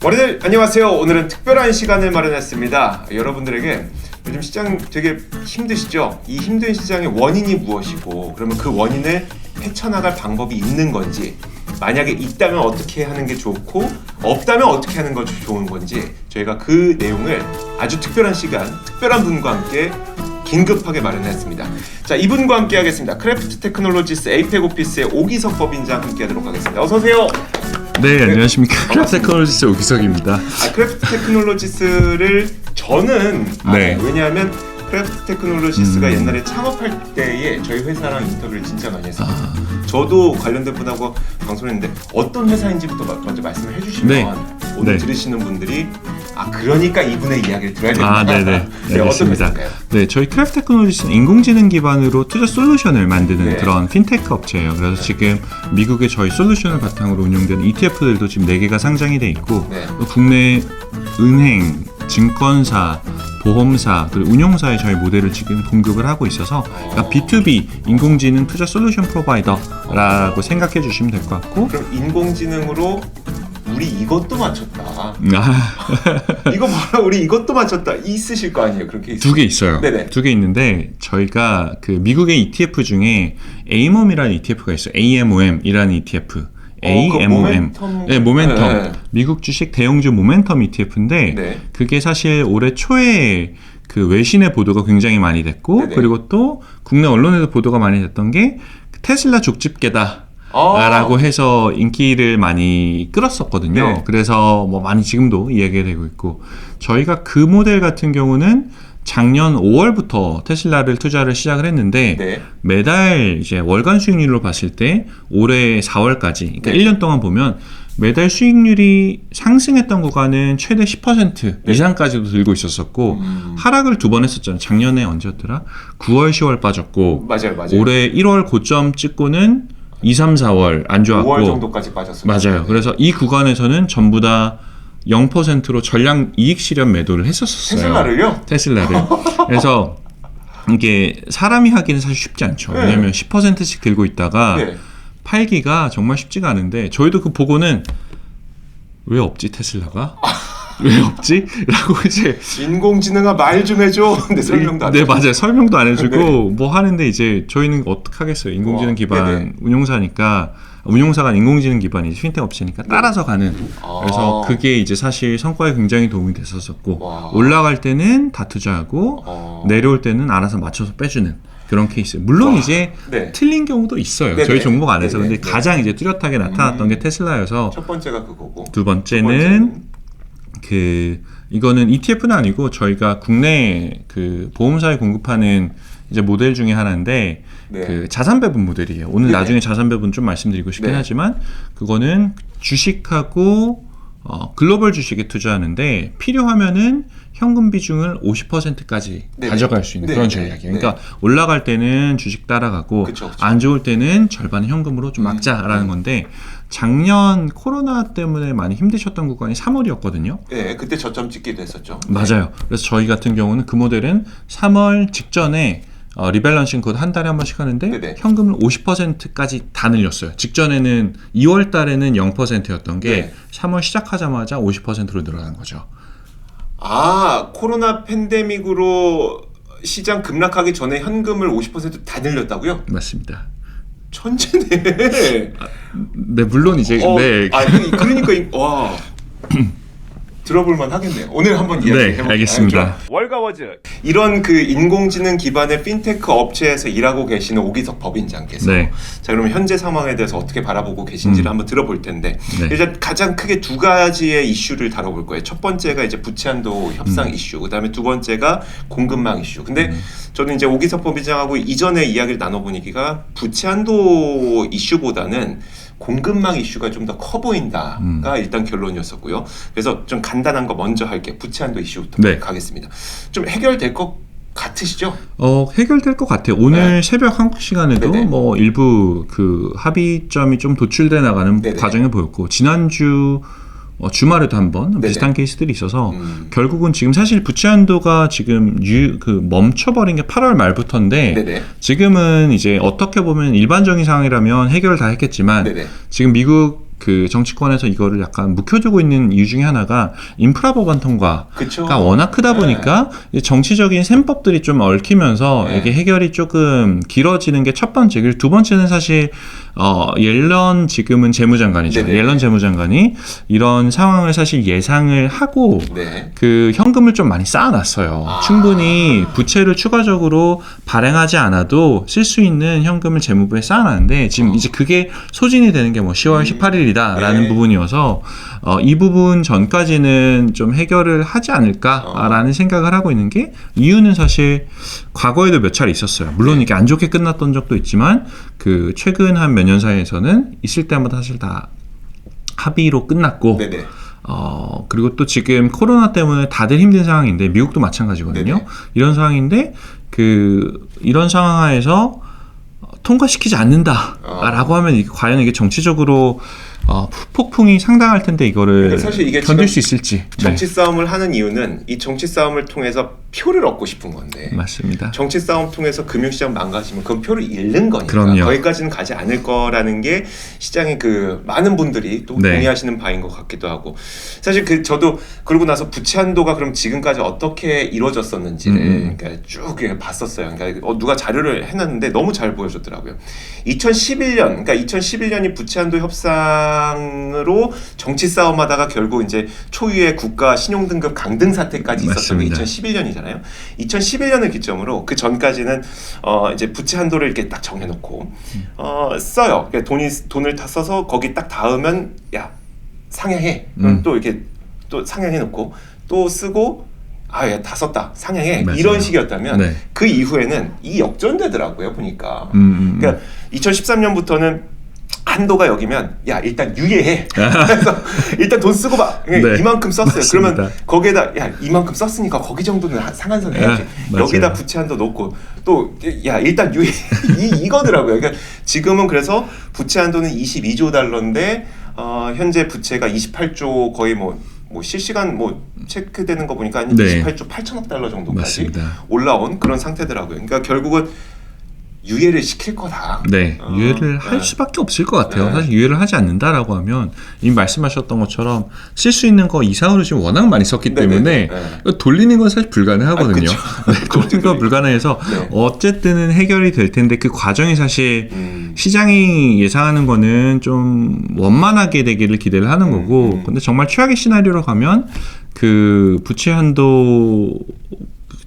머리들 안녕하세요. 오늘은 특별한 시간을 마련했습니다. 여러분들에게 요즘 시장 되게 힘드시죠? 이 힘든 시장의 원인이 무엇이고, 그러면 그 원인을 헤쳐나갈 방법이 있는 건지, 만약에 있다면 어떻게 하는 게 좋고 없다면 어떻게 하는 것이 좋은 건지, 저희가 그 내용을 아주 특별한 시간, 특별한 분과 함께 긴급하게 마련했습니다. 자, 이분과 함께 하겠습니다. 크래프트 테크놀로지스 에이펙 오피스의 오기석 법인장 함께 하도록 하겠습니다. 어서 오세요. 네, 안녕하십니까. 크래프트 테크놀로지스 오기석입니다. 크래프트 테크놀로지스를 저는 네. 왜냐하면 크래프트 테크놀로지스가 옛날에 창업할 때에 저희 회사랑 인터뷰를 진짜 많이 했어요. 저도 관련된 분하고 방송했는데 어떤 회사인지부터 먼저 말씀을 해주시면 네. 오늘 네. 들으시는 분들이 그러니까 이분의 이야기를 들어야겠구나. 네네. 네, 어떤 회사인가요? 네, 저희 크래프트 테크놀로지스는 인공지능 기반으로 투자 솔루션을 만드는 네. 그런 핀테크 업체예요. 그래서 지금 미국의 저희 솔루션을 바탕으로 운영되는 ETF들도 지금 4개가 상장이 돼 있고, 네. 또 국내 은행, 증권사, 보험사, 그리고 운용사에 저희 모델을 지금 공급을 하고 있어서, 그러니까 B2B 인공지능 투자 솔루션 프로바이더라고 생각해 주시면 될 것 같고. 그럼 인공지능으로 우리 이것도 맞췄다. 이거 봐라, 우리 이것도 맞췄다. 있으실 거 아니에요? 그렇게 있어요. 2개 있어요. 네네. 2개 있는데, 저희가 그 미국의 ETF 중에 AMOM이라는 ETF가 있어요. AMOM이라는 ETF. AMOM. 네, 모멘텀. 네. 미국 주식 대형주 모멘텀 ETF인데, 네. 그게 사실 올해 초에 그 외신의 보도가 굉장히 많이 됐고, 네네. 그리고 또 국내 언론에도 보도가 많이 됐던 게 테슬라 족집게다. 라고 해서 인기를 많이 끌었었거든요. 네. 그래서 뭐 많이 지금도 이야기가 되고 있고, 저희가 그 모델 같은 경우는 작년 5월부터 테슬라를 투자를 시작을 했는데, 네. 매달 이제 월간 수익률로 봤을 때 올해 4월까지, 그러니까 네. 1년 동안 보면 매달 수익률이 상승했던 구간은 최대 10% 이상까지도 들고 있었었고, 하락을 2번 했었잖아요. 작년에 언제였더라? 9월, 10월 빠졌고, 맞아요. 올해 1월 고점 찍고는 2, 3, 4월 안 좋았고, 5월 정도까지 빠졌습니다. 맞아요. 그래서 이 구간에서는 전부 다 0%로 전량 이익 실현 매도를 했었어요. 테슬라를요? 테슬라를. 그래서 이게 사람이 하기는 사실 쉽지 않죠. 네. 왜냐하면 10%씩 들고 있다가 네. 팔기가 정말 쉽지가 않은데, 저희도 그 보고는 왜 없지 테슬라가? 왜 없지? 라고 이제 인공지능아 말 좀 해줘. 근데 설명도 안 네, 해줘. 맞아요. 설명도 안 해주고 네. 뭐 하는데, 이제 저희는 어떡하겠어요. 인공지능 기반 네네. 운용사가 인공지능 기반이 핀텍 업체니까 따라서 가는. 아. 그래서 그게 이제 사실 성과에 굉장히 도움이 됐었었고, 와. 올라갈 때는 다 투자하고 내려올 때는 알아서 맞춰서 빼주는 그런 케이스. 물론 와. 이제 네. 틀린 경우도 있어요. 네네. 저희 종목 안에서. 네네. 근데 네. 가장 이제 뚜렷하게 나타났던 게 테슬라여서, 첫 번째가 그거고. 두 번째는 이거는 ETF는 아니고 저희가 국내 그 보험사에 공급하는 이제 모델 중에 하나인데, 네. 그 자산 배분 모델이에요. 오늘 네네. 나중에 자산 배분 좀 말씀드리고 싶긴 네. 하지만, 그거는 주식하고 글로벌 주식에 투자하는데, 필요하면은 현금 비중을 50%까지 네네. 가져갈 수 있는 네네. 그런 전략이에요. 네. 그러니까 올라갈 때는 주식 따라가고, 그쵸. 안 좋을 때는 절반은 현금으로 좀 막자라는 건데, 작년 코로나 때문에 많이 힘드셨던 구간이 3월이었거든요. 네, 그때 저점 찍기도 했었죠. 맞아요. 그래서 저희 같은 경우는 그 모델은 3월 직전에 리밸런싱 곧 한 달에 한 번씩 하는데, 네네. 현금을 50%까지 다 늘렸어요. 직전에는 2월 달에는 0%였던 게 네. 3월 시작하자마자 50%로 늘어난 거죠. 코로나 팬데믹으로 시장 급락하기 전에 현금을 50% 다 늘렸다고요? 맞습니다. 천재네. 네, 물론 이제 네. 그러니까 와. 들어볼만 하겠네요. 오늘 한번 이야기 네, 해볼게요. 알겠습니다. 월가워즈. 이런 그 인공지능 기반의 핀테크 업체에서 일하고 계시는 오기석 법인장께서, 네. 자, 그러면 현재 상황에 대해서 어떻게 바라보고 계신지를 한번 들어볼 텐데, 네. 일단 가장 크게 2가지의 이슈를 다뤄볼 거예요. 첫 번째가 이제 부채한도 협상 이슈, 그다음에 두 번째가 공급망 이슈. 근데 저는 이제 오기석 법인장하고 이전에 이야기를 나눠보니까 부채한도 이슈보다는 공급망 이슈가 좀 더 커 보인다가 일단 결론이었었고요. 그래서 좀 간단한 거 먼저 할게요. 부채한도 이슈부터 네. 가겠습니다. 좀 해결될 것 같으시죠? 해결될 것 같아요. 오늘 네. 새벽 한국 시간에도 네네. 뭐 일부 그 합의점이 좀 도출돼 나가는 네네. 과정을 보였고, 지난주 주말에도 한번 네네. 비슷한 케이스들이 있어서 결국은 지금 사실 부채 한도가 지금 멈춰버린 게 8월 말부터인데, 네네. 지금은 이제 어떻게 보면 일반적인 상황이라면 해결을 다 했겠지만, 네네. 지금 미국 그 정치권에서 이거를 약간 묵혀두고 있는 이유 중에 하나가 인프라 법안 통과가 그쵸. 워낙 크다 보니까 이제 정치적인 셈법들이 좀 얽히면서 네. 이게 해결이 조금 길어지는 게 첫 번째. 그리고 두 번째는 사실 옐런 지금은 재무장관이죠. 네네. 옐런 재무장관이 이런 상황을 사실 예상을 하고 네. 그 현금을 좀 많이 쌓아놨어요. 아. 충분히 부채를 추가적으로 발행하지 않아도 쓸 수 있는 현금을 재무부에 쌓아놨는데 지금 이제 그게 소진이 되는 게 뭐 10월 18일이다라는 네. 부분이어서 이 부분 전까지는 좀 해결을 하지 않을까라는 생각을 하고 있는 게 이유는 사실 과거에도 몇 차례 있었어요. 물론 이게 안 좋게 끝났던 적도 있지만 그 최근 한 몇 년 사이에서는 있을 때마다 사실 다 합의로 끝났고 네네. 그리고 또 지금 코로나 때문에 다들 힘든 상황인데 미국도 마찬가지거든요. 네네. 이런 상황인데 이런 상황하에서 통과시키지 않는다라고 하면 이게 과연 이게 정치적으로 폭풍이 상당할 텐데 이거를 그러니까 사실 이게 견딜 지금 수 있을지. 정치 싸움을 하는 이유는 이 정치 싸움을 통해서 표를 얻고 싶은 건데 맞습니다. 정치 싸움 통해서 금융시장 망가지면 그건 표를 잃는 거니까 그럼요. 거기까지는 가지 않을 거라는 게 시장의 그 많은 분들이 또 네. 동의하시는 바인 것 같기도 하고 사실 저도 그러고 나서 부채 한도가 그럼 지금까지 어떻게 이루어졌었는지를 그러니까 쭉 봤었어요. 그러니까 누가 자료를 해놨는데 너무 잘 보여줬더라고요. 2011년 그러니까 2011년이 부채 한도 협상으로 정치 싸움하다가 결국 이제 초유의 국가 신용등급 강등 사태까지 있었던 게 맞습니다. 2011년이잖아요. 2011년을 기점으로 그 전까지는 이제 부채 한도를 이렇게 딱 정해놓고 써요. 그러니까 돈을 다 써서 거기 딱 닿으면 야 상향해. 그럼 또 이렇게 또 상향해놓고 또 쓰고 야 다 썼다 상향해. 맞아요. 이런 식이었다면 네. 그 이후에는 이 역전되더라고요 보니까. 그러니까 2013년부터는 한도가 여기면 야 일단 유예해. 그래서 일단 돈 쓰고 봐. 네. 이만큼 썼어요. 맞습니다. 그러면 거기에다 야 이만큼 썼으니까 거기 정도는 상한선 해야지. 맞아요. 여기다 부채 한도 놓고 또 야 일단 유예 이거더라고요. 그러니까 지금은 그래서 부채 한도는 22조 달러인데 현재 부채가 28조 거의 뭐 실시간 체크되는 거 보니까 한 네. 28조 8천억 달러 정도까지 맞습니다. 올라온 그런 상태더라고요. 그러니까 결국은 유예를 시킬 거다. 네, 유예를 할 수밖에 없을 것 같아요. 네. 사실 유예를 하지 않는다라고 하면 이미 말씀하셨던 것처럼 쓸 수 있는 거 이상으로 지금 워낙 많이 썼기 네네네. 때문에 네. 돌리는 건 사실 불가능하거든요. 아, 네, 돌리는 건 불가능해서 네. 어쨌든 해결이 될 텐데 그 과정이 사실 시장이 예상하는 거는 좀 원만하게 되기를 기대를 하는 거고 근데 정말 최악의 시나리오로 가면 그 부채 한도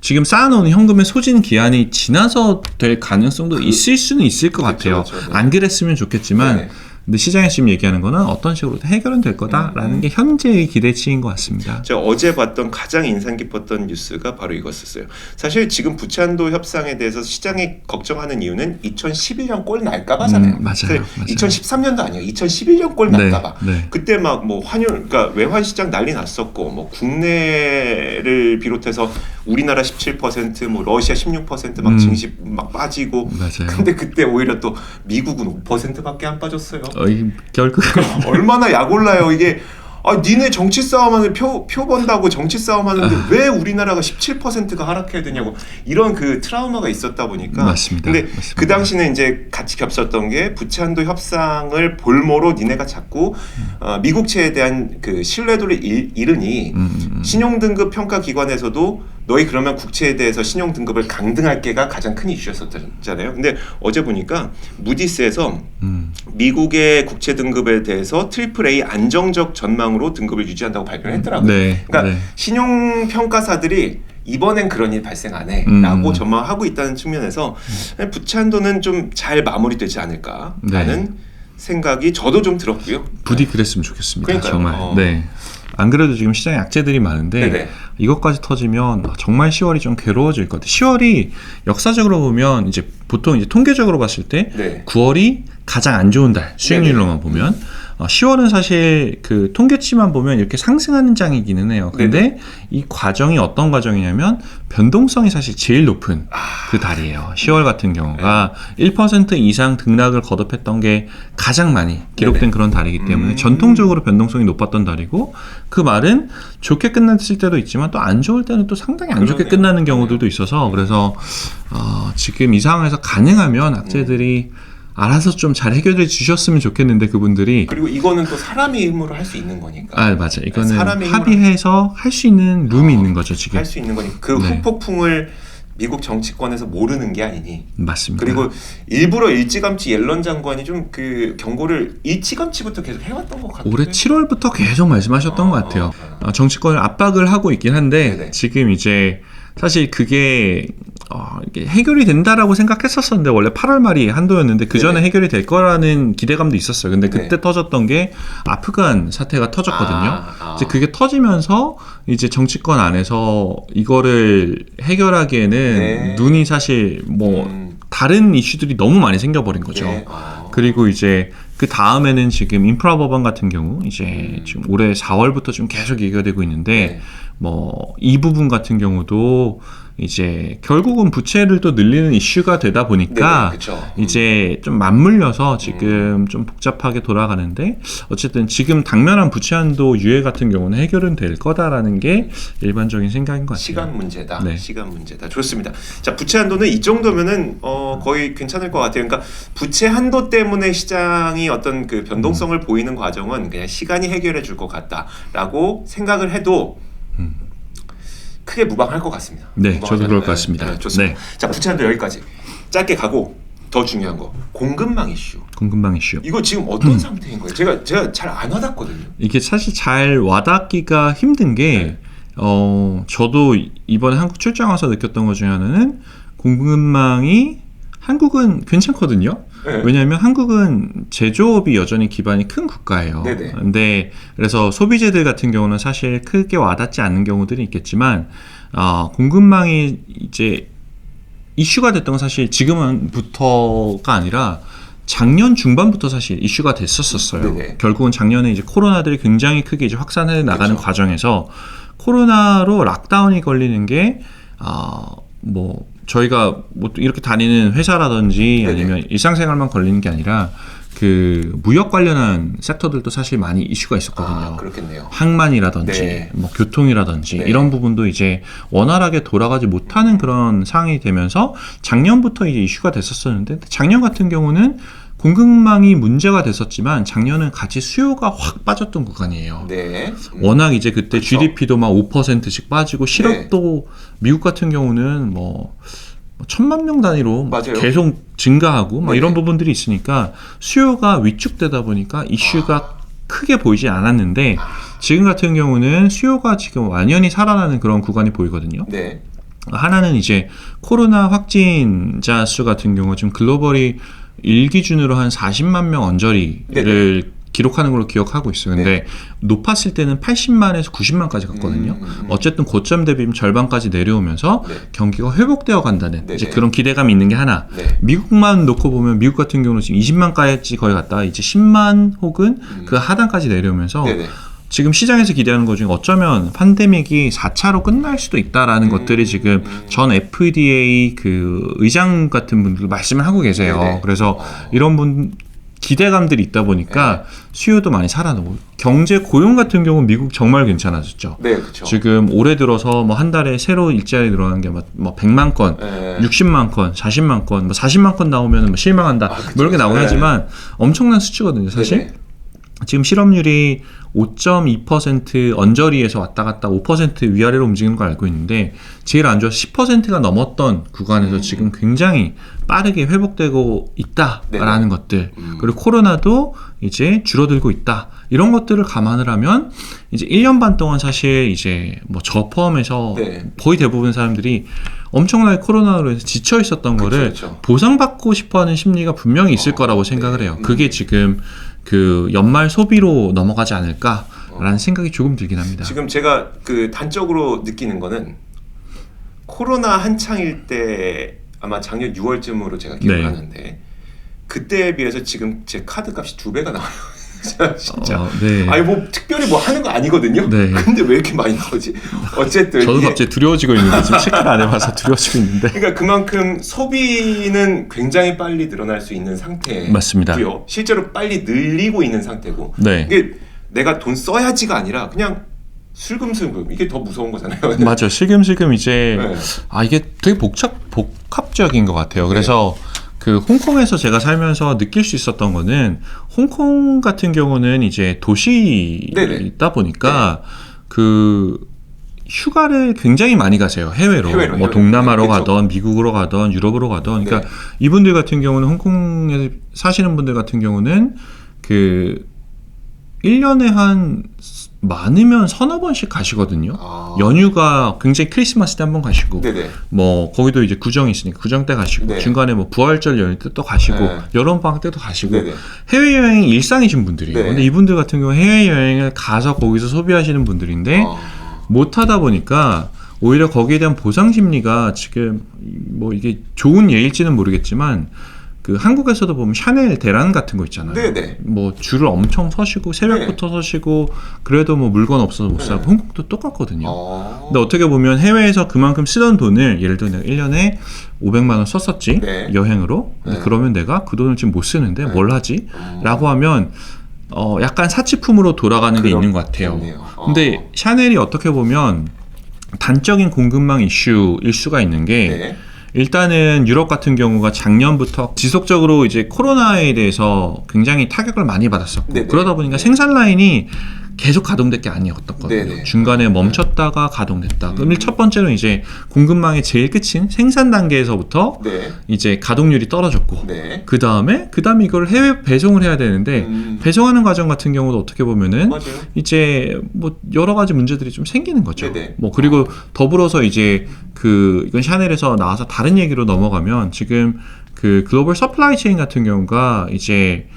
지금 쌓아놓은 현금의 소진 기한이 지나서 될 가능성도 있을 수는 있을 것 같아요. 그렇죠. 네. 안 그랬으면 좋겠지만 네. 근데 시장에서 지금 얘기하는 거는 어떤 식으로 해결은 될 거다라는 게 현재의 기대치인 것 같습니다. 제가 어제 봤던 가장 인상 깊었던 뉴스가 바로 이거였어요. 사실 지금 부채 한도 협상에 대해서 시장이 걱정하는 이유는 2011년 꼴 날까봐잖아요. 맞아요. 2013년도 아니에요. 2011년 꼴 날까봐. 네. 그때 막 환율, 그러니까 외환 시장 난리 났었고, 국내를 비롯해서 우리나라 17%, 러시아 16% 막 증시 막 빠지고. 맞아요. 근데 그때 오히려 또 미국은 5%밖에 안 빠졌어요. 결국 얼마나 약올라요 이게. 니네 정치 싸움하는 표 번다고 정치 싸움하는데 왜 우리나라가 17%가 하락해야 되냐고 이런 그 트라우마가 있었다 보니까. 맞습니다. 근데 맞습니다. 그 당시는 이제 같이 겹쳤던 게 부채 한도 협상을 볼모로 니네가 자꾸 미국채에 대한 그 신뢰도를 잃으니 신용등급 평가 기관에서도 너희 그러면 국채에 대해서 신용등급을 강등할게가 가장 큰 이슈였었잖아요. 근데 어제 보니까 무디스에서 미국의 국채 등급에 대해서 AAA 안정적 전망으로 등급을 유지한다고 발표를 했더라고요. 네. 그러니까 네. 신용평가사들이 이번엔 그런 일 발생 안 해라고 전망하고 있다는 측면에서 부채 한도는 좀 잘 마무리되지 않을까라는 생각이 저도 좀 들었고요. 부디 그랬으면 좋겠습니다. 그러니까요. 정말. 네. 안 그래도 지금 시장에 악재들이 많은데 네네. 이것까지 터지면 정말 10월이 좀 괴로워질 것 같아요. 10월이 역사적으로 보면 이제 보통 이제 통계적으로 봤을 때 네. 9월이 가장 안 좋은 달 수익률로만 보면 10월은 사실 그 통계치만 보면 이렇게 상승하는 장이기는 해요. 근데 이 과정이 어떤 과정이냐면 변동성이 사실 제일 높은 그 달이에요. 10월 같은 경우가 1% 이상 등락을 거듭했던 게 가장 많이 기록된 네네. 그런 달이기 때문에 전통적으로 변동성이 높았던 달이고 그 말은 좋게 끝났을 때도 있지만 또 안 좋을 때는 또 상당히 안 좋게 그러네요. 끝나는 경우들도 있어서 그래서 지금 이 상황에서 가능하면 악재들이 알아서 좀 잘 해결해 주셨으면 좋겠는데 그분들이 그리고 이거는 또 사람의 힘으로 할 수 있는 거니까. 아 맞아 이거는 사람의 힘으로 합의해서 할 수 있는 룸이 있는 거죠 지금. 할 수 있는 거니까 그 네. 후폭풍을 미국 정치권에서 모르는 게 아니니. 맞습니다. 그리고 일부러 일찌감치 옐런 장관이 좀 그 경고를 일찌감치부터 계속 해왔던 것 같아요. 올해 7월부터 계속 말씀하셨던 것 같아요. 정치권을 압박을 하고 있긴 한데 네네. 지금 이제 사실 그게 이게 해결이 된다라고 생각했었었는데 원래 8월 말이 한도였는데 그 전에 네네. 해결이 될 거라는 기대감도 있었어요. 근데 그때 네. 터졌던 게 아프간 사태가 터졌거든요. 아. 이제 그게 터지면서 이제 정치권 안에서 이거를 해결하기에는 네. 눈이 사실 뭐 다른 이슈들이 너무 많이 생겨버린 거죠. 네. 그리고 이제 그 다음에는 지금 인프라 법안 같은 경우 이제 지금 올해 4월부터 좀 계속 얘기가 되고 있는데 네. 뭐 이 부분 같은 경우도 이제 결국은 부채를 또 늘리는 이슈가 되다 보니까 네네, 그쵸. 이제 좀 맞물려서 지금 좀 복잡하게 돌아가는데 어쨌든 지금 당면한 부채 한도 유예 같은 경우는 해결은 될 거다라는 게 일반적인 생각인 것 같아요. 시간 문제다. 네. 시간 문제다. 좋습니다. 자, 부채 한도는 이 정도면은 거의 괜찮을 것 같아요. 그러니까 부채 한도 때문에 시장이 어떤 그 변동성을 보이는 과정은 그냥 시간이 해결해 줄 것 같다라고 생각을 해도 크게 무방할 것 같습니다. 네, 무방하지 저도 그럴 않아요. 것 같습니다. 네, 좋습니다. 네. 자, 부채 한도 여기까지 짧게 가고 더 중요한 거 공급망 이슈. 공급망 이슈. 이거 지금 어떤 상태인 거예요? 제가 잘 안 와닿거든요. 이게 사실 잘 와닿기가 힘든 게 저도 이번에 한국 출장 와서 느꼈던 것 중에 하나는 공급망이 한국은 괜찮거든요. 네. 왜냐하면 한국은 제조업이 여전히 기반이 큰 국가예요. 네네. 근데 그래서 소비재들 같은 경우는 사실 크게 와닿지 않는 경우들이 있겠지만 공급망이 이제 이슈가 됐던 건 사실 지금부터가 아니라 작년 중반부터 사실 이슈가 됐었어요. 네네. 결국은 작년에 이제 코로나들이 굉장히 크게 이제 확산해 나가는 그쵸. 과정에서 코로나로 락다운이 걸리는 게 뭐 저희가 뭐 이렇게 다니는 회사라든지 네네. 아니면 일상생활만 걸리는 게 아니라 그 무역 관련한 섹터들도 사실 많이 이슈가 있었거든요. 아, 그렇겠네요. 항만이라든지 네. 뭐 교통이라든지 네. 이런 부분도 이제 원활하게 돌아가지 못하는 그런 상황이 되면서 작년부터 이제 이슈가 됐었었는데 작년 같은 경우는 공급망이 문제가 됐었지만 작년은 같이 수요가 확 빠졌던 구간이에요. 네. 워낙 이제 그때 그쵸. GDP도 막 5%씩 빠지고 실업도 미국 같은 경우는 뭐 1,000만 명 단위로 맞아요. 계속 증가하고 막 네네. 이런 부분들이 있으니까 수요가 위축되다 보니까 이슈가 크게 보이지 않았는데 지금 같은 경우는 수요가 지금 완연히 살아나는 그런 구간이 보이거든요. 네. 하나는 이제 코로나 확진자 수 같은 경우 지금 글로벌이 일 기준으로 한 40만 명 언저리를 네네. 기록하는 걸로 기억하고 있어요. 근데 높았을 때는 80만에서 90만까지 갔거든요. 어쨌든 고점 대비 절반까지 내려오면서 네. 경기가 회복되어 간다는 네네. 이제 그런 기대감이 있는 게 하나. 네. 미국만 놓고 보면 미국 같은 경우는 지금 20만까지 거의 갔다가 이제 10만 혹은 그 하단까지 내려오면서 네네. 지금 시장에서 기대하는 것 중에 어쩌면 팬데믹이 4차로 끝날 수도 있다라는 것들이 지금 전 FDA 그 의장 같은 분들 말씀을 하고 계세요. 네네. 그래서 이런 분 기대감들이 있다 보니까 수요도 많이 살아나고 경제 고용 같은 경우는 미국 정말 괜찮아졌죠. 네, 그렇죠. 지금 올해 들어서 뭐 한 달에 새로 일자리 늘어나는 게 뭐 100만 건, 네. 60만 건, 40만 건, 뭐 40만 건 나오면 뭐 실망한다. 그쵸. 뭐 이렇게 나오긴 네. 하지만 엄청난 수치거든요, 사실. 네네. 지금 실업률이 5.2% 언저리에서 왔다 갔다 5% 위아래로 움직이는 걸 알고 있는데 제일 안 좋아서 10%가 넘었던 구간에서 지금 굉장히 빠르게 회복되고 있다라는 네네. 것들 그리고 코로나도 이제 줄어들고 있다 이런 것들을 감안을 하면 이제 1년 반 동안 사실 이제 뭐 저 포함해서 네. 거의 대부분 사람들이 엄청나게 코로나로 해서 지쳐 있었던 거를 그쵸. 보상받고 싶어하는 심리가 분명히 있을 거라고 생각을 해요. 그게 지금 그 연말 소비로 넘어가지 않을까라는 생각이 조금 들긴 합니다. 지금 제가 그 단적으로 느끼는 거는 코로나 한창일 때 아마 작년 6월쯤으로 제가 기억을 네. 하는데 그때에 비해서 지금 제 카드 값이 2배가 나와요. 진짜. 네. 아니 뭐 특별히 뭐 하는 거 아니거든요. 네. 근데 왜 이렇게 많이 나오지? 어쨌든 저도 이게 갑자기 두려워지고 있는데 지금 체크를 안 해봐서 두려워지고 있는데 그러니까 그만큼 소비는 굉장히 빨리 늘어날 수 있는 상태고요. 맞습니다. 실제로 빨리 늘리고 있는 상태고. 네. 이게 내가 돈 써야지가 아니라 그냥 슬금슬금 이게 더 무서운 거잖아요. 맞아. 슬금슬금 이제 네. 이게 되게 복합적인 것 같아요. 그래서 그 홍콩에서 제가 살면서 느낄 수 있었던 거는 홍콩 같은 경우는 이제 도시다 네네. 보니까 그 휴가를 굉장히 많이 가세요. 해외로. 뭐 동남아로 그쵸. 가던 미국으로 가던 유럽으로 가던. 그러니까 네. 이분들 같은 경우는 홍콩에 사시는 분들 같은 경우는 그 1년에 한 많으면 서너 번씩 가시거든요. 연휴가 굉장히 크리스마스 때 한 번 가시고 네네. 뭐 거기도 이제 구정이 있으니까 구정 때 가시고 네. 중간에 뭐 부활절 연휴 때 또 가시고 네. 여름 방학 때도 가시고 네네. 해외 여행이 일상이신 분들이에요. 네. 근데 이분들 같은 경우 해외 여행을 가서 거기서 소비하시는 분들인데 못 하다 보니까 오히려 거기에 대한 보상 심리가 지금 뭐 이게 좋은 예일지는 모르겠지만 그 한국에서도 보면 샤넬 대란 같은 거 있잖아요. 네네. 뭐 줄을 엄청 서시고 새벽부터 서시고 그래도 뭐 물건 없어서 못 사고 홍콩도 똑같거든요. 근데 어떻게 보면 해외에서 그만큼 쓰던 돈을 예를 들어 내가 1년에 500만 원 썼었지 네. 여행으로. 근데 네. 그러면 내가 그 돈을 지금 못 쓰는데 네. 뭘 하지? 라고 하면 약간 사치품으로 돌아가는 게 있는 것 같아요. 근데 샤넬이 어떻게 보면 단적인 공급망 이슈일 수가 있는 게 네. 일단은 유럽 같은 경우가 작년부터 지속적으로 이제 코로나에 대해서 굉장히 타격을 많이 받았었고 네네. 그러다 보니까 생산 라인이 계속 가동될 게 아니었거든요. 네네. 중간에 멈췄다가 가동됐다. 그럼 첫 번째는 이제 공급망의 제일 끝인 생산 단계에서부터 네. 이제 가동률이 떨어졌고 네. 그 다음에 이걸 해외 배송을 해야 되는데 배송하는 과정 같은 경우도 어떻게 보면은 맞아요. 이제 뭐 여러 가지 문제들이 좀 생기는 거죠. 네네. 뭐 그리고 더불어서 이제 이건 샤넬에서 나와서 다른 얘기로 넘어가면 지금 그 글로벌 서플라이 체인 같은 경우가 이제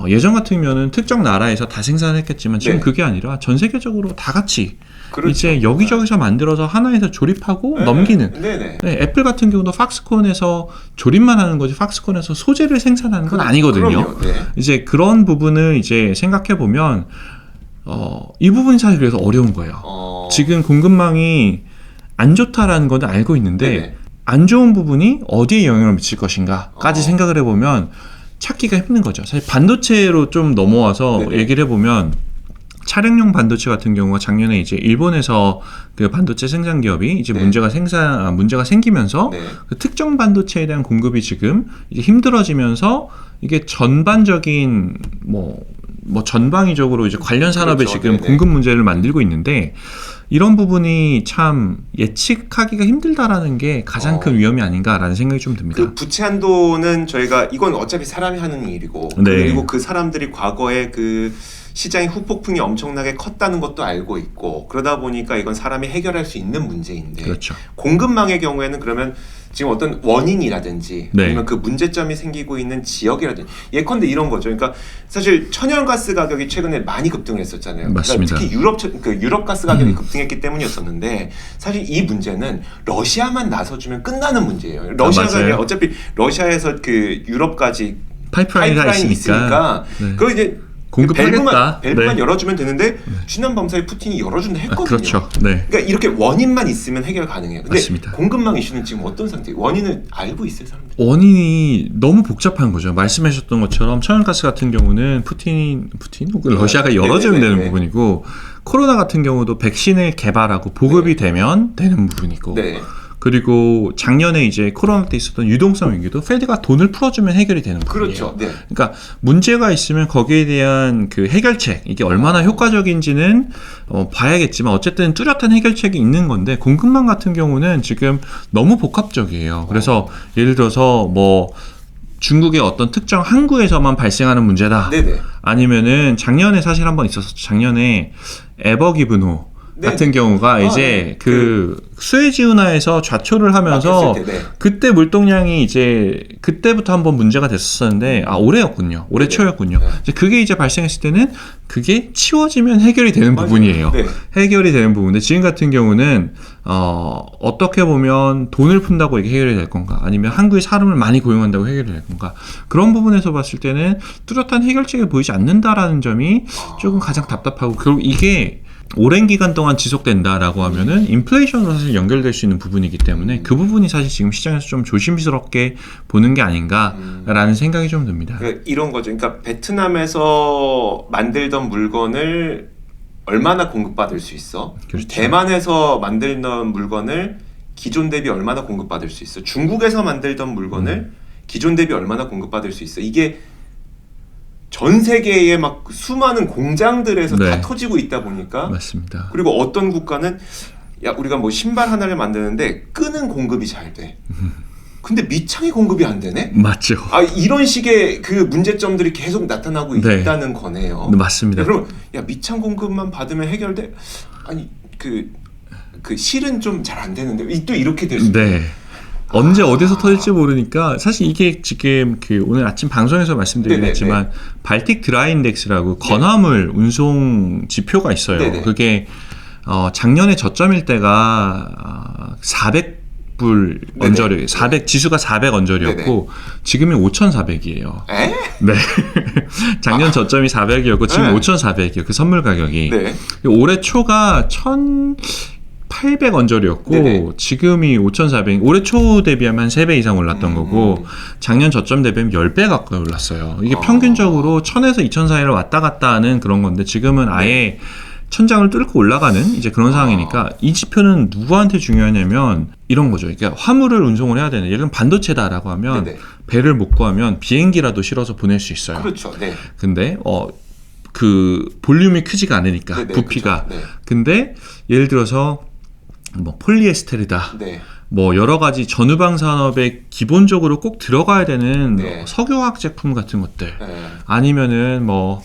예전 같으면은 특정 나라에서 다 생산했겠지만 지금 네. 그게 아니라 전 세계적으로 다 같이 그렇죠. 이제 여기저기서 만들어서 하나에서 조립하고 네. 넘기는. 네네. 네, 애플 같은 경우도 팍스콘에서 조립만 하는 거지 팍스콘에서 소재를 생산하는 건 아니거든요. 그럼요. 네. 이제 그런 부분을 이제 생각해 보면 이 부분이 사실 그래서 어려운 거예요. 지금 공급망이 안 좋다라는 건 알고 있는데 네네. 안 좋은 부분이 어디에 영향을 미칠 것인가까지 생각을 해보면 찾기가 힘든 거죠. 사실 반도체로 좀 넘어와서 네네. 얘기를 해보면 차량용 반도체 같은 경우가 작년에 이제 일본에서 그 반도체 생산 기업이 이제 네. 문제가 생기면서 네. 그 특정 반도체에 대한 공급이 지금 이게 힘들어지면서 이게 전반적인 뭐 전방위적으로 이제 관련 산업에 그렇죠. 지금 네네. 공급 문제를 만들고 있는데 이런 부분이 참 예측하기가 힘들다라는 게 가장 큰 위험이 아닌가라는 생각이 좀 듭니다. 그 부채 한도는 저희가 이건 어차피 사람이 하는 일이고 네. 그리고 그 사람들이 과거에 그 시장의 후폭풍이 엄청나게 컸다는 것도 알고 있고 그러다 보니까 이건 사람이 해결할 수 있는 문제인데 그렇죠. 공급망의 경우에는 그러면 지금 어떤 원인이라든지 네. 아니면 그 문제점이 생기고 있는 지역이라든지 예컨대 이런 거죠. 그러니까 사실 천연가스 가격이 최근에 많이 급등을 했었잖아요. 맞습니다. 그러니까 특히 유럽 가스 가격이 급등했기 때문이었었는데 사실 이 문제는 러시아만 나서주면 끝나는 문제예요. 러시아가 맞아요. 어차피 러시아에서 그 유럽까지 파이프라인이 있으니까 네. 그거 이제 공급하겠다. 밸브만 네. 열어주면 되는데 지난 밤사이 푸틴이 열어준다 했거든요. 그렇죠. 네. 그러니까 이렇게 원인만 있으면 해결 가능해요. 근데 맞습니다. 공급망 이슈는 지금 어떤 상태예요? 원인을 알고 있어요, 사람들? 원인이 너무 복잡한 거죠. 말씀하셨던 것처럼 천연가스 같은 경우는 푸틴 혹은 러시아가 열어주면 되는 네네네. 부분이고 코로나 같은 경우도 백신을 개발하고 보급이 되면 되는 부분이고 네. 그리고 작년에 이제 코로나 때 있었던 유동성 위기도 페드가 돈을 풀어주면 해결이 되는 부분이에요. 그렇죠. 네. 그러니까 문제가 있으면 거기에 대한 그 해결책 이게 얼마나 효과적인지는 봐야겠지만 어쨌든 뚜렷한 해결책이 있는 건데 공급망 같은 경우는 지금 너무 복합적이에요. 그래서 예를 들어서 뭐 중국의 어떤 특정 항구에서만 발생하는 문제다. 네네. 아니면은 작년에 사실 한번 있었었죠. 작년에 에버기브노 네. 같은 경우가 이제 그 수에즈 운하에서 좌초를 하면서 막혔을 때, 네. 그때 물동량이 이제 그때부터 한번 문제가 됐었는데 올해였군요. 올해 네네. 초였군요. 네. 이제 그게 이제 발생했을 때는 그게 치워지면 해결이 되는 맞아요. 부분이에요. 네. 해결이 되는 부분인데 지금 같은 경우는 어떻게 보면 돈을 푼다고 이게 해결이 될 건가 아니면 한국의 사람을 많이 고용한다고 해결이 될 건가 그런 부분에서 봤을 때는 뚜렷한 해결책이 보이지 않는다라는 점이 조금 가장 답답하고 결국 이게 오랜 기간 동안 지속된다라고 하면은 인플레이션으로 사실 연결될 수 있는 부분이기 때문에 그 부분이 사실 지금 시장에서 좀 조심스럽게 보는 게 아닌가라는 생각이 좀 듭니다. 그러니까 이런 거죠. 그러니까 베트남에서 만들던 물건을 얼마나 공급받을 수 있어? 그렇죠. 대만에서 만들던 물건을 기존 대비 얼마나 공급받을 수 있어? 중국에서 만들던 물건을 기존 대비 얼마나 공급받을 수 있어. 이게 전 세계의 막 수많은 공장들에서 네. 다 터지고 있다 보니까 맞습니다. 그리고 어떤 국가는 야 우리가 뭐 신발 하나를 만드는데 끄는 공급이 잘 돼. 근데 밑창이 공급이 안 되네. 맞죠. 아 이런 식의 그 문제점들이 계속 나타나고 네. 있다는 거네요. 맞습니다. 그럼 야 밑창 공급만 받으면 해결돼? 아니 그 실은 좀 잘 안 되는데 또 이렇게 될 수. 네. 언제 어디서 터질지 모르니까 사실 이게 지금 그 오늘 아침 방송에서 말씀드리겠지만 발틱 드라이 인덱스라고 건화물 운송 지표가 있어요. 네네. 그게 작년에 저점일 때가 400불 네네. 언저리, 400 지수가 400 언저리였고 지금이 5,400이에요. 에? 네. 작년 저점이 400이었고 지금 네. 5,400이에요. 그 선물 가격이. 네. 올해 초가 1,800 언저리였고 네네. 지금이 5,400. 올해 초 대비하면 한 3배 이상 올랐던 거고 작년 저점 대비하면 10배 가까이 올랐어요. 이게 평균적으로 1,000에서 2,000 사이를 왔다 갔다 하는 그런 건데 지금은 아예 천장을 뚫고 올라가는 이제 그런 상황이니까 이 지표는 누구한테 중요하냐면 이런 거죠. 그러니까 화물을 운송을 해야 되는 예를 들면 반도체다라고 하면 네네. 배를 못 구하면 비행기라도 실어서 보낼 수 있어요. 그렇죠. 네. 근데 그 볼륨이 크지가 않으니까 네네, 부피가. 그렇죠. 네. 근데 예를 들어서 뭐 폴리에스테르다. 네. 뭐 여러 가지 전후방 산업에 기본적으로 꼭 들어가야 되는 네. 석유화학 제품 같은 것들. 네. 아니면은 뭐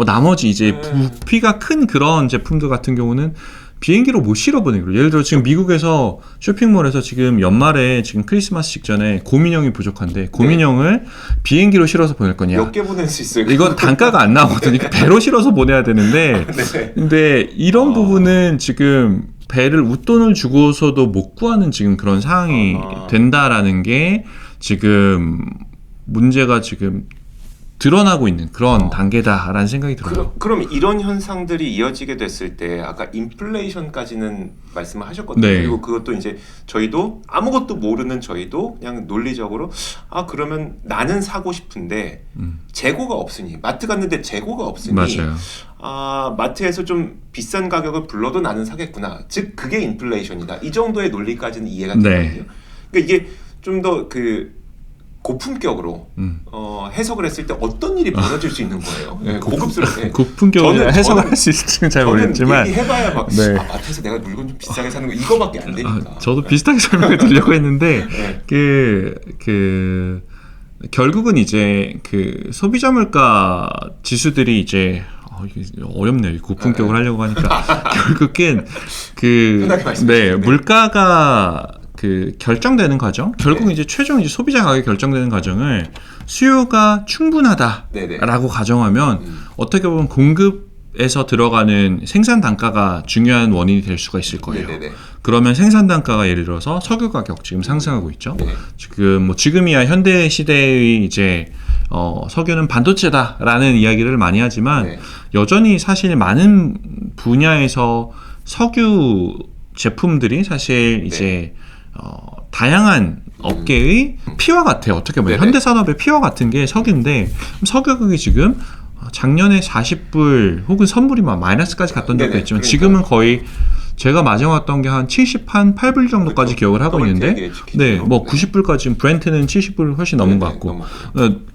나머지 이제 부피가 큰 그런 제품들 같은 경우는 비행기로 못 실어보내기로. 예를 들어 지금 미국에서 쇼핑몰에서 지금 연말에 지금 크리스마스 직전에 곰인형이 부족한데 곰인형을 비행기로 실어서 보낼 거냐? 몇 개 보낼 수 있어요? 이건 단가가 안 나오거든요. 배로 실어서 보내야 되는데, 네. 근데 이런 부분은 지금 배를 웃돈을 주고서도 못 구하는 지금 그런 상황이 된다라는 게 지금 문제가 지금 드러나고 있는 그런 단계다라는 생각이 들어요. 그럼 이런 현상들이 이어지게 됐을 때 아까 인플레이션까지는 말씀을 하셨거든요. 네. 그리고 그것도 이제 저희도 아무것도 모르는 저희도 그냥 논리적으로 그러면 나는 사고 싶은데 재고가 없으니 마트 갔는데 재고가 없으니 맞아요. 마트에서 좀 비싼 가격을 불러도 나는 사겠구나. 즉 그게 인플레이션이다. 이 정도의 논리까지는 이해가 되거든요. 네. 그러니까 이게 좀 더 고품격으로 해석을 했을 때 어떤 일이 벌어질 수 있는 거예요? 네, 고급스럽게. 고품격으로 해석을 할 수 있을지는 잘 모르겠지만 얘기해봐야 막 네. 마트에서 내가 물건 좀 비싸게 사는 거 이거밖에 안 되니까. 저도 비슷하게 설명을 드리려고 했는데 네. 결국은 이제 그 소비자 물가 지수들이 이제 이게 어렵네요. 고품격을 하려고 하니까 결국은 편하게 말씀해 주세요. 물가가 결정되는 과정, 결국 이제 최종 이제 소비자 가격이 결정되는 과정을 수요가 충분하다라고 네네. 가정하면 어떻게 보면 공급에서 들어가는 생산 단가가 중요한 원인이 될 수가 있을 거예요. 네네네. 그러면 생산 단가가 예를 들어서 석유 가격 지금 상승하고 있죠. 네. 지금이야 현대 시대의 이제 석유는 반도체다라는 이야기를 많이 하지만 네. 여전히 사실 많은 분야에서 석유 제품들이 사실 이제 다양한 업계의 피와 같아요. 어떻게 보면 네네. 현대산업의 피와 같은 게 석유인데 석유 가격이 지금 작년에 40불 혹은 선물이 막 마이너스까지 갔던 적도 네네. 있지만 그러니까. 지금은 거의 제가 마정왔던 게 한 8불 정도까지 그렇죠. 기억을 하고 있는데 네, 뭐 90불까지 브렌트는 70불 훨씬 넘은 것 같고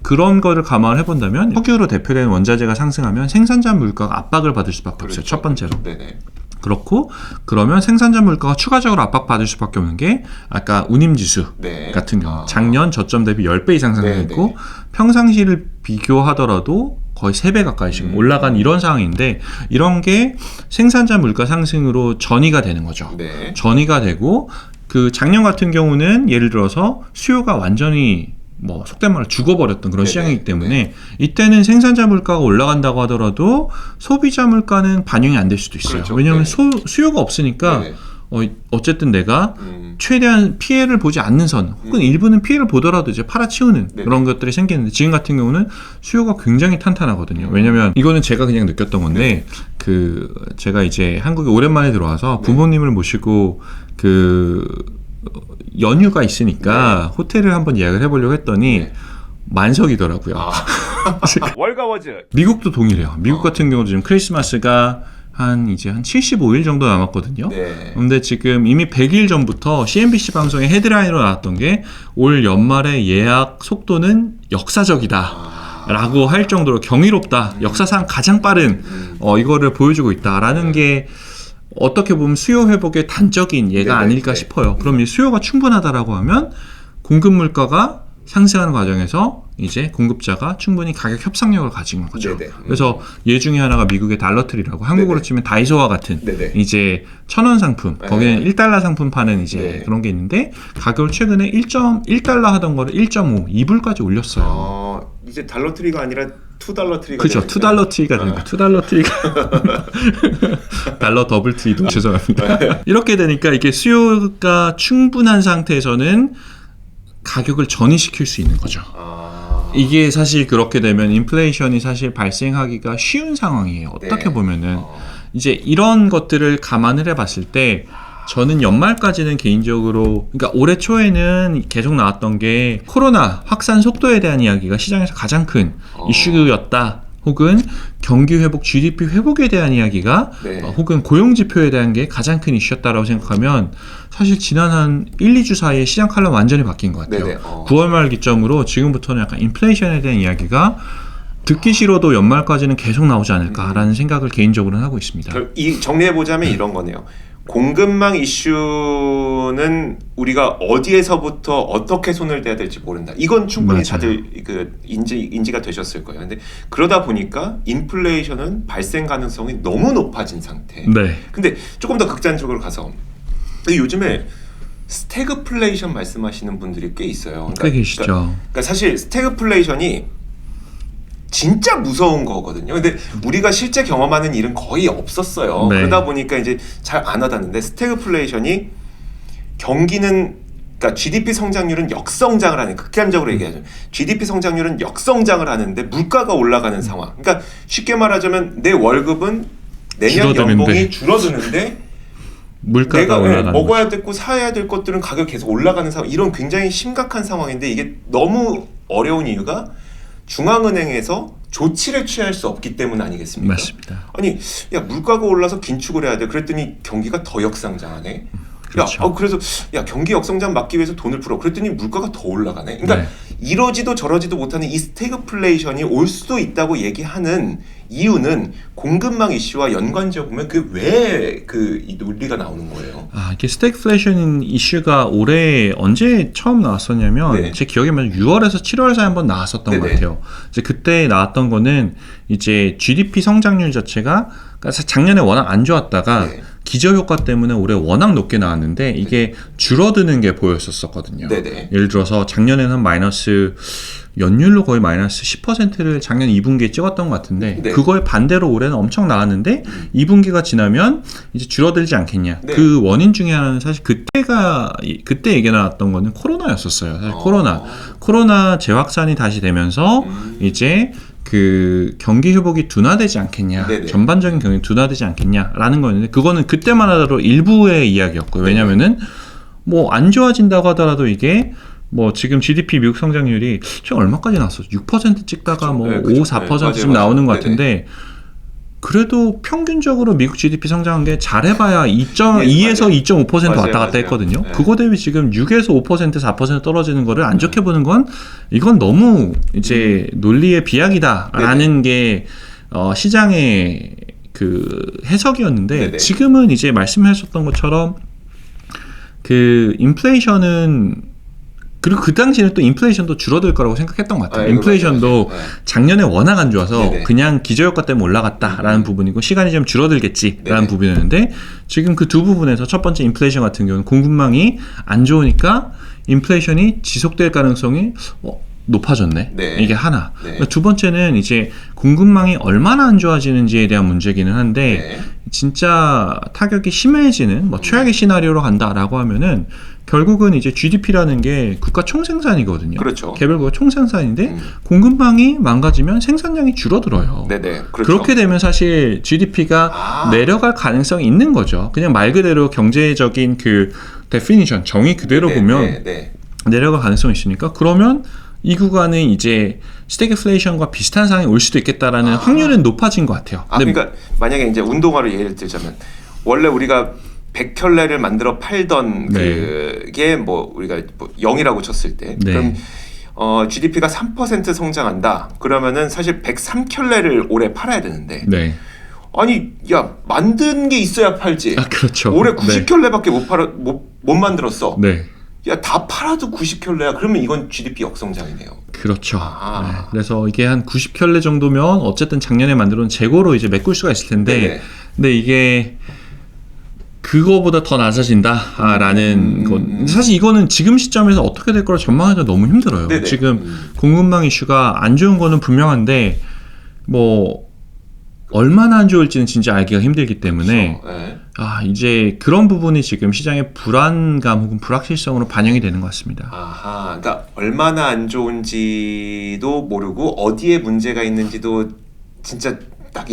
그런 거를 감안을 해본다면 석유로 대표되는 원자재가 상승하면 생산자 물가가 압박을 받을 수밖에 없어요. 첫 번째로. 네네. 그렇고 그러면 생산자 물가가 추가적으로 압박받을 수밖에 없는 게 아까 운임지수 네. 같은 경우 작년 저점 대비 10배 이상 상승했고 네. 평상시를 비교하더라도 거의 3배 가까이 지금 올라간 이런 상황인데 이런 게 생산자 물가 상승으로 전이가 되는 거죠. 네. 전이가 되고 작년 같은 경우는 예를 들어서 수요가 완전히 속된 말로 죽어버렸던 그런 네네. 시장이기 때문에 이때는 생산자 물가가 올라간다고 하더라도 소비자 물가는 반영이 안 될 수도 있어요. 그렇죠. 왜냐하면 네. 수요가 없으니까 네네. 어쨌든 내가 최대한 피해를 보지 않는 선 혹은 일부는 피해를 보더라도 이제 팔아치우는 네네. 그런 것들이 생기는데 지금 같은 경우는 수요가 굉장히 탄탄하거든요. 왜냐면 이거는 제가 그냥 느꼈던 건데 제가 이제 한국에 오랜만에 들어와서 부모님을 모시고 연휴가 있으니까 호텔을 한번 예약을 해보려고 했더니 만석이더라고요. 월가워즈. 미국도 동일해요. 미국 같은 경우도 지금 크리스마스가 이제 한 75일 정도 남았거든요. 네. 근데 지금 이미 100일 전부터 CNBC 방송에 헤드라인으로 나왔던 게 올 연말의 예약 속도는 역사적이다. 라고 할 정도로 경이롭다. 역사상 가장 빠른 이거를 보여주고 있다라는 게 어떻게 보면 수요 회복의 단적인 예가 네네, 아닐까 네. 싶어요. 그럼 이 수요가 충분하다라고 하면 공급 물가가 상승하는 과정에서 이제 공급자가 충분히 가격 협상력을 가진 거죠. 네네. 그래서 예 중에 하나가 미국의 달러트리라고 한국으로 네네. 치면 다이소와 같은 네네. 이제 1,000원 상품, 네. 거기는 1달러 상품 파는 이제 네. 그런 게 있는데 가격을 최근에 1.1달러 하던 거를 1.5, 2불까지 올렸어요. 이제 달러트리가 아니라 2달러 트리가 그렇죠. 되니까. 2달러 트리가 되니까 2달러 트리가 달러 더블 트리도 죄송합니다. 이렇게 되니까 이게 수요가 충분한 상태에서는 가격을 전이시킬 수 있는 거죠. 이게 사실 그렇게 되면 인플레이션이 사실 발생하기가 쉬운 상황이에요. 어떻게 네. 보면은 이제 이런 것들을 감안을 해봤을 때 저는 연말까지는 개인적으로 그러니까 올해 초에는 계속 나왔던 게 코로나 확산 속도에 대한 이야기가 시장에서 가장 큰 이슈였다. 혹은 경기 회복, GDP 회복에 대한 이야기가 네. 혹은 고용 지표에 대한 게 가장 큰 이슈였다라고 생각하면 사실 지난 한 1, 2주 사이에 시장 칼럼 완전히 바뀐 것 같아요. 네네. 9월 말 기점으로 지금부터는 약간 인플레이션에 대한 이야기가 듣기 싫어도 연말까지는 계속 나오지 않을까라는 생각을 개인적으로는 하고 있습니다. 정리해보자면 이런 거네요. 공급망 이슈는 우리가 어디에서부터 어떻게 손을 대야 될지 모른다. 이건 충분히 맞아요. 다들 인지가 되셨을 거예요. 근데 그러다 보니까 인플레이션은 발생 가능성이 너무 높아진 상태. 네. 근데 조금 더 극단적으로 가서 요즘에 스태그플레이션 말씀하시는 분들이 꽤 있어요. 꽤 계시죠. 그러니까 사실 스태그플레이션이 진짜 무서운 거거든요. 근데 우리가 실제 경험하는 일은 거의 없었어요. 네. 그러다 보니까 이제 잘 안 와닿는데 스태그플레이션이 경기는 그러니까 GDP 성장률은 역성장을 하는 극단적으로 얘기하죠. GDP 성장률은 역성장을 하는데 물가가 올라가는 상황. 그러니까 쉽게 말하자면 내 월급은 내년 줄어드는데. 연봉이 줄어드는데 물가가 내가 올라가는 먹어야 거죠. 되고 사야 될 것들은 가격 계속 올라가는 상황. 이런 굉장히 심각한 상황인데 이게 너무 어려운 이유가 중앙은행에서 조치를 취할 수 없기 때문 아니겠습니까? 맞습니다. 아니, 야 물가가 올라서 긴축을 해야 돼. 그랬더니 경기가 더 역성장하네. 그렇죠. 그래서 야 경기 역성장 막기 위해서 돈을 풀어. 그랬더니 물가가 더 올라가네. 그러니까 네. 이러지도 저러지도 못하는 이 스태그플레이션이 올 수도 있다고 얘기하는 이유는 공급망 이슈와 연관지어 보면 그 왜 이 논리가 나오는 거예요. 이게 스태그플레이션 이슈가 올해 언제 처음 나왔었냐면 네. 제 기억에 맞으면 6월에서 7월 사이 한번 나왔었던 네네. 것 같아요. 이제 그때 나왔던 거는 이제 GDP 성장률 자체가 그러니까 작년에 워낙 안 좋았다가 네. 기저효과 때문에 올해 워낙 높게 나왔는데 이게 줄어드는 게 보였었거든요. 네네. 예를 들어서 작년에는 한 마이너스 연율로 거의 마이너스 10%를 작년 2분기에 찍었던 것 같은데 네. 그거에 반대로 올해는 엄청 나왔는데 2분기가 지나면 이제 줄어들지 않겠냐. 네. 그 원인 중에 하나는 사실 그때 얘기 나왔던 거는 코로나였었어요. 사실 코로나 재확산이 다시 되면서 이제 그 경기 회복이 둔화되지 않겠냐, 네네. 전반적인 경기 둔화되지 않겠냐라는 거였는데 그거는 그때만 하더라도 일부의 이야기였고요. 왜냐면은 뭐 안 좋아진다고 하더라도 이게 뭐 지금 GDP 미국 성장률이 지금 얼마까지 나왔어? 6% 찍다가 그쵸. 뭐 네, 5, 그쵸. 4%쯤 네, 나오는 것 맞아요. 같은데 그래도 평균적으로 미국 GDP 성장한 게 잘해봐야 2에서 맞아요. 2.5% 맞아요, 왔다 갔다 맞아요. 했거든요. 네. 그거 대비 지금 6에서 5%, 4% 떨어지는 거를 안 좋게 보는 건 이건 너무 이제 논리의 비약이다라는 게 시장의 그 해석이었는데 네네. 지금은 이제 말씀하셨던 것처럼 그 인플레이션은 그리고 그 당시에는 또 인플레이션도 줄어들 거라고 생각했던 것 같아요. 인플레이션도 맞아요. 작년에 워낙 안 좋아서 네네. 그냥 기저효과 때문에 올라갔다라는 부분이고 시간이 좀 줄어들겠지라는 네네. 부분이었는데 지금 그 두 부분에서 첫 번째 인플레이션 같은 경우는 공급망이 안 좋으니까 인플레이션이 지속될 가능성이 높아졌네. 네. 이게 하나. 네. 두 번째는 이제 공급망이 얼마나 안 좋아지는지에 대한 문제기는 한데 네. 진짜 타격이 심해지는 뭐 최악의 시나리오로 간다라고 하면은 결국은 이제 GDP라는 게 국가 총생산이거든요. 그렇죠. 개별 총생산인데 공급망이 망가지면 생산량이 줄어들어요. 네네. 그렇죠. 그렇게 되면 사실 GDP가 내려갈 가능성이 있는 거죠. 그냥 말 그대로 경제적인 그 데피니션 정의 그대로 네, 보면 네, 네. 내려갈 가능성이 있으니까 그러면 이 구간은 이제 스태그플레이션과 비슷한 상황이 올 수도 있겠다라는 확률은 높아진 것 같아요. 그러니까 만약에 이제 운동화를 예를 들자면 원래 우리가 100켤레를 만들어 팔던 그게 뭐 우리가 뭐 0이라고 쳤을 때 그럼 GDP가 3% 성장한다. 그러면은 사실 103켤레를 올해 팔아야 되는데 아니 야 만든 게 있어야 팔지. 그렇죠. 올해 90켤레밖에 못 만들었어. 야 다 팔아도 90켤레야. 그러면 이건 GDP 역성장이네요. 그렇죠. 그래서 이게 한 90켤레 정도면 어쨌든 작년에 만들어온 재고로 이제 메꿀 수가 있을 텐데 근데 이게 그거보다 더 낮아진다라는 건 사실 이거는 지금 시점에서 어떻게 될 거라 전망하기가 너무 힘들어요. 지금 공급망 이슈가 안 좋은 거는 분명한데 뭐 얼마나 안 좋을지는 진짜 알기가 힘들기 때문에 이제 그런 부분이 지금 시장의 불안감 혹은 불확실성으로 반영이 되는 것 같습니다. 그러니까 얼마나 안 좋은지도 모르고 어디에 문제가 있는지도 진짜 딱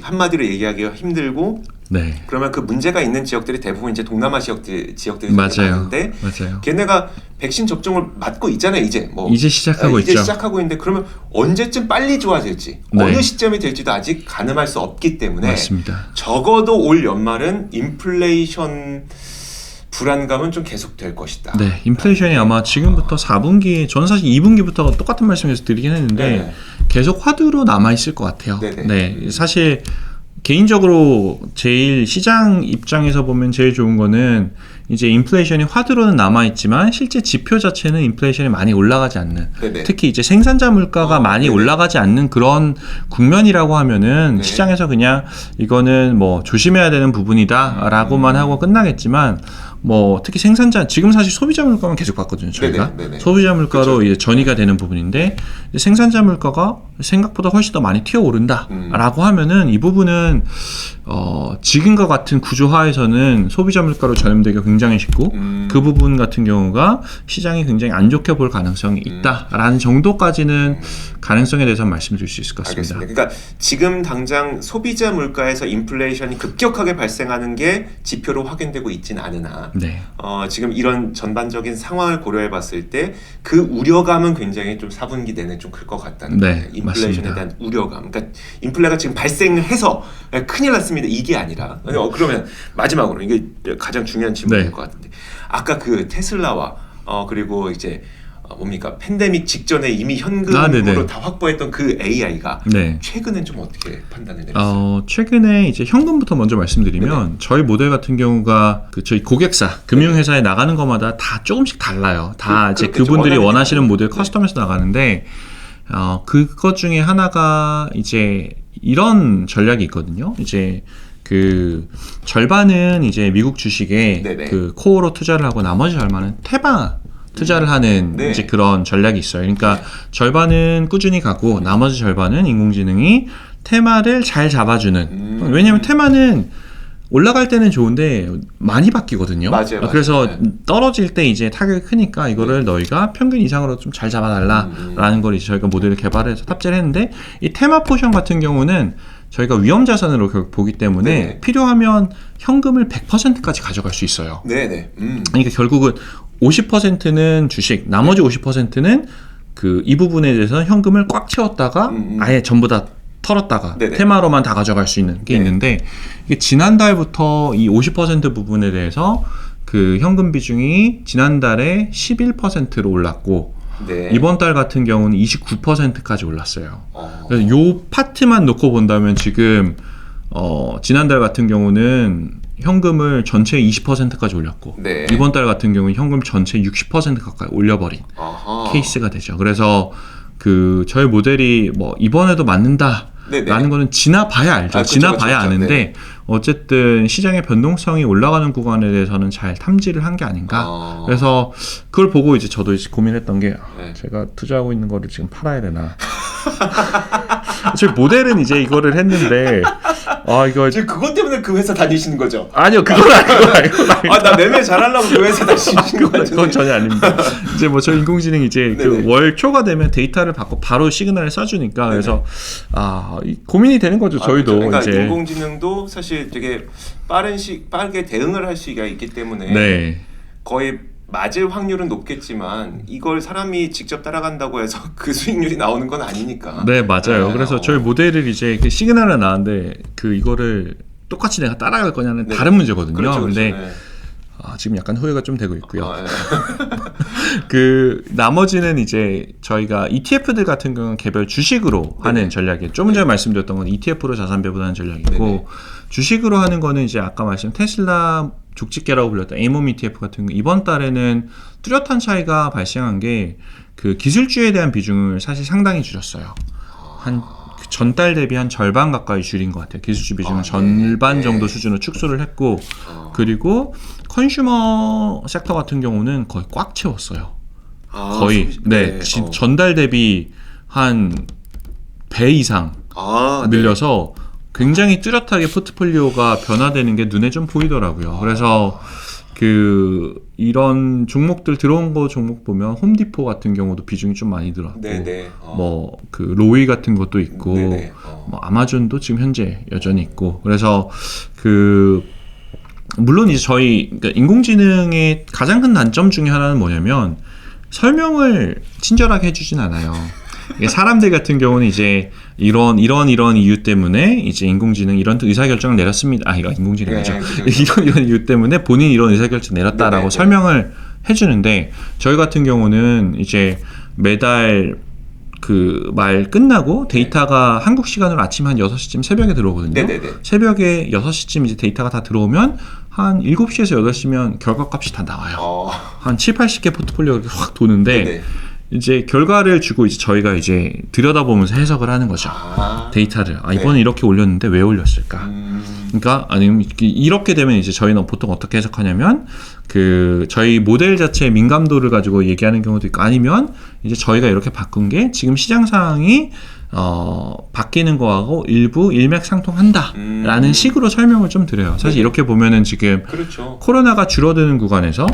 한마디로 얘기하기가 힘들고 그러면 그 문제가 있는 지역들이 대부분 이제 동남아 지역들이 많은데 걔네가 백신 접종을 맞고 있잖아요. 이제 시작하고 있죠. 이제 시작하고 있는데 그러면 언제쯤 빨리 좋아질지 어느 시점이 될지도 아직 가늠할 수 없기 때문에 적어도 올 연말은 인플레이션 불안감은 좀 계속될 것이다. 인플레이션이 아마 지금부터 4분기, 저는 사실 2분기부터 똑같은 말씀에서 드리긴 했는데 계속 화두로 남아 있을 것 같아요. 사실 개인적으로 제일 시장 입장에서 보면 제일 좋은 거는 이제 인플레이션이 화두로는 남아있지만 실제 지표 자체는 인플레이션이 많이 올라가지 않는 특히 이제 생산자 물가가 많이 올라가지 않는 그런 국면이라고 하면은 시장에서 그냥 이거는 뭐 조심해야 되는 부분이다 라고만 하고 끝나겠지만 뭐 특히 생산자 지금 사실 소비자 물가만 계속 봤거든요. 저희가 소비자 물가로 이제 전이가 되는 부분인데 생산자 물가가 생각보다 훨씬 더 많이 튀어오른다라고 하면은 이 부분은 지금과 같은 구조하에서는 소비자 물가로 전염되기가 굉장히 쉽고 그 부분 같은 경우가 시장이 굉장히 안 좋게 볼 가능성이 있다라는 정도까지는 가능성에 대해서 말씀드릴 수 있을 것 같습니다. 알겠습니다. 그러니까 지금 당장 소비자 물가에서 인플레이션이 급격하게 발생하는 게 지표로 확인되고 있진 않으나 지금 이런 전반적인 상황을 고려해 봤을 때 그 우려감은 굉장히 좀 4분기 내내 좀 클 것 같다는 거예요. 인플레이션에 대한 우려감. 그러니까 인플레가 지금 발생을 해서 큰일 났습니다. 이게 아니라 그러면 마지막으로 이게 가장 중요한 질문일 것 같은데 아까 그 테슬라와 그리고 이제 뭡니까 팬데믹 직전에 이미 현금으로 다 확보했던 그 AI가 최근엔 좀 어떻게 판단을 내렸어요? 최근에 이제 현금부터 먼저 말씀드리면 저희 모델 같은 경우가 저희 고객사 금융회사에 나가는 것마다 다 조금씩 달라요. 다 이제 그분들이 원하시는 모델 커스텀해서 나가는데 그것 중에 하나가 이제 이런 전략이 있거든요. 이제 그 절반은 이제 미국 주식에 그 코어로 투자를 하고 나머지 절반은 테마 투자를 하는 이제 그런 전략이 있어요. 그러니까 절반은 꾸준히 가고 나머지 절반은 인공지능이 테마를 잘 잡아주는. 왜냐하면 테마는 올라갈 때는 좋은데 많이 바뀌거든요. 그래서 떨어질 때 이제 타격이 크니까 이거를 너희가 평균 이상으로 좀 잘 잡아달라라는 걸 이제 저희가 모델을 개발해서 탑재를 했는데 이 테마 포션 같은 경우는 저희가 위험 자산으로 보기 때문에 필요하면 현금을 100%까지 가져갈 수 있어요. 그러니까 결국은 50%는 주식, 나머지 50%는 그 이 부분에 대해서 현금을 꽉 채웠다가 아예 전부 다 털었다가 테마로만 다 가져갈 수 있는 게 있는데 이게 지난달부터 이 50% 부분에 대해서 그 현금 비중이 지난달에 11%로 올랐고 이번 달 같은 경우는 29%까지 올랐어요. 그래서 요 파트만 놓고 본다면 지금 지난달 같은 경우는 현금을 전체의 20%까지 올렸고 이번 달 같은 경우는 현금 전체 60% 가까이 올려버린 케이스가 되죠. 그래서 그 저희 모델이 뭐 이번에도 맞는다 라는 거는 지나봐야 알죠. 지나봐야 아는데 어쨌든 시장의 변동성이 올라가는 구간에 대해서는 잘 탐지를 한 게 아닌가. 그래서 그걸 보고 이제 저도 이제 고민했던 게 제가 투자하고 있는 거를 지금 팔아야 되나. 저희 모델은 이제 이거를 했는데 이거 지금 그것 때문에 그 회사 다니시는 거죠? 아니요, 그건 아니고. 나 매매 잘하려고 그 회사 다니시는 거 같은데. 그건 전혀 아닙니다. 이제 뭐 저 인공지능 이제 그 월 초가 되면 데이터를 받고 바로 시그널을 써주니까 그래서 고민이 되는 거죠. 저희도 그러니까 이제 인공지능도 사실 되게 빠르게 대응을 할 수가 있기 때문에 거의 맞을 확률은 높겠지만 이걸 사람이 직접 따라간다고 해서 그 수익률이 나오는 건 아니니까. 네, 맞아요. 네, 그래서 저희 모델을 이제 그 시그널을 나왔는데 그 이거를 똑같이 내가 따라갈 거냐는 네. 다른 문제거든요. 그렇죠, 그렇죠. 근데 네. 지금 약간 후회가 좀 되고 있고요. 네. 그 나머지는 이제 저희가 ETF들 같은 경우는 개별 주식으로 하는 전략이에요. 조금 전에 말씀드렸던 건 ETF로 자산 배분하는 전략이고 네네. 주식으로 하는 거는 이제 아까 말씀 테슬라 족집게라고 불렸던 에이몸 ETF 같은 거 이번 달에는 뚜렷한 차이가 발생한 게 그 기술주에 대한 비중을 사실 상당히 줄였어요. 한 전달 대비 한 절반 가까이 줄인 것 같아요. 기술주 비중은 절반 정도 수준으로 축소를 했고 그리고 컨슈머 섹터 같은 경우는 거의 꽉 채웠어요. 거의 전달 대비 한 배 이상 늘려서 굉장히 뚜렷하게 포트폴리오가 변화되는 게 눈에 좀 보이더라고요. 그래서 그 이런 종목들 들어온 거 종목 보면 홈디포 같은 경우도 비중이 좀 많이 들어왔고 뭐 그 로이 같은 것도 있고 뭐 아마존도 지금 현재 여전히 있고 그래서 그 물론 이제 저희 그러니까 인공지능의 가장 큰 단점 중에 하나는 뭐냐면 설명을 친절하게 해주진 않아요. 사람들 같은 경우는 이제 이런 이유 때문에 이제 인공지능 이런 의사결정을 내렸습니다. 이거 인공지능이죠. 이런 이유 때문에 본인 이런 의사결정 내렸다라고 설명을 해주는데 저희 같은 경우는 이제 매달 그 말 끝나고 데이터가 한국 시간으로 아침 한 6시쯤 새벽에 들어오거든요. 새벽에 6시쯤 이제 데이터가 다 들어오면 한 7시에서 8시면 결과값이 다 나와요. 한 7, 80개 포트폴리오가 확 도는데 이제 결과를 주고 이제 저희가 이제 들여다보면서 해석을 하는 거죠. 데이터를. 이번에 이렇게 올렸는데 왜 올렸을까? 그러니까 아니면 이렇게 되면 이제 저희는 보통 어떻게 해석하냐면 그 저희 모델 자체의 민감도를 가지고 얘기하는 경우도 있고 아니면 이제 저희가 이렇게 바꾼 게 지금 시장 상황이 바뀌는 거하고 일부 일맥상통한다라는 식으로 설명을 좀 드려요. 사실 이렇게 보면은 지금 코로나가 줄어드는 구간에서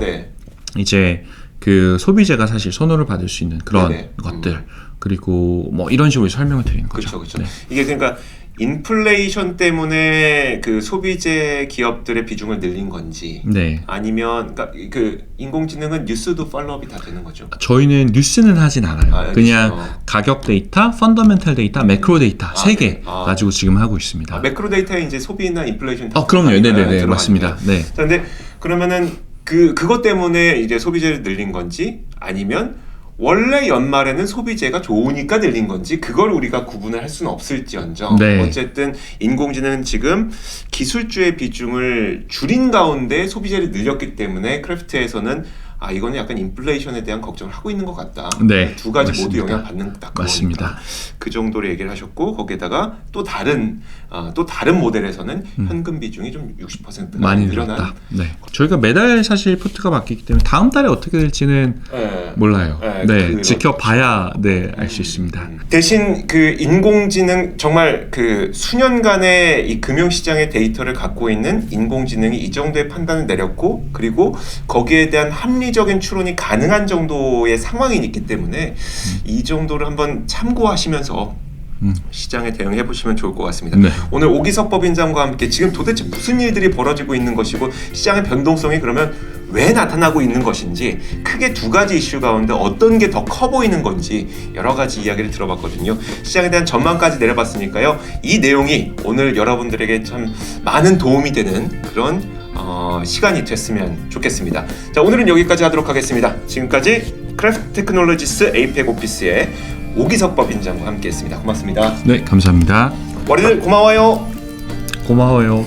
이제 그 소비재가 사실 선호를 받을 수 있는 그런 것들 그리고 뭐 이런 식으로 설명을 드리는 거죠. 그렇죠. 이게 그러니까 인플레이션 때문에 그 소비재 기업들의 비중을 늘린 건지 아니면 그러니까 그 인공지능은 뉴스도 팔로업이 다 되는 거죠. 저희는 뉴스는 하진 않아요. 그냥 가격 데이터, 펀더멘탈 데이터, 매크로 데이터 3개 가지고 지금 하고 있습니다. 매크로 데이터에 이제 소비나 인플레이션 그럼요. 네네네 맞습니다. 네. 그런데 그러면은 그것 때문에 이제 소비재를 늘린 건지 아니면 원래 연말에는 소비재가 좋으니까 늘린 건지 그걸 우리가 구분을 할 수는 없을지언정 어쨌든 인공지능은 지금 기술주의 비중을 줄인 가운데 소비재를 늘렸기 때문에 크래프트에서는 이거는 약간 인플레이션에 대한 걱정을 하고 있는 것 같다. 두 가지 맞습니다. 모두 영향받는다. 맞습니다. 그 정도로 얘기를 하셨고 거기에다가 또 다른 모델에서는 현금 비중이 좀 60% 많이 늘었다. 저희가 매달 사실 포트가 바뀌기 때문에 다음 달에 어떻게 될지는 몰라요. 지켜봐야 알 수 있습니다. 대신 그 인공지능 정말 그 수년간의 이 금융시장의 데이터를 갖고 있는 인공지능이 이 정도의 판단을 내렸고 그리고 거기에 대한 합리적인 추론이 가능한 정도의 상황이 있기 때문에 이 정도를 한번 참고하시면서 시장에 대응해 보시면 좋을 것 같습니다. 오늘 오기석 법인장과 함께 지금 도대체 무슨 일들이 벌어지고 있는 것이고 시장의 변동성이 그러면 왜 나타나고 있는 것인지 크게 두 가지 이슈 가운데 어떤 게 더 커 보이는 건지 여러 가지 이야기를 들어봤거든요. 시장에 대한 전망까지 내려봤으니까요. 이 내용이 오늘 여러분들에게 참 많은 도움이 되는 그런 시간이 됐으면 좋겠습니다. 자, 오늘은 여기까지 하도록 하겠습니다. 지금까지 크래프트 테크놀로지스 에이펙 오피스의 오기석 법인장과 함께했습니다. 고맙습니다. 네, 감사합니다. 머리들 고마워요. 고마워요.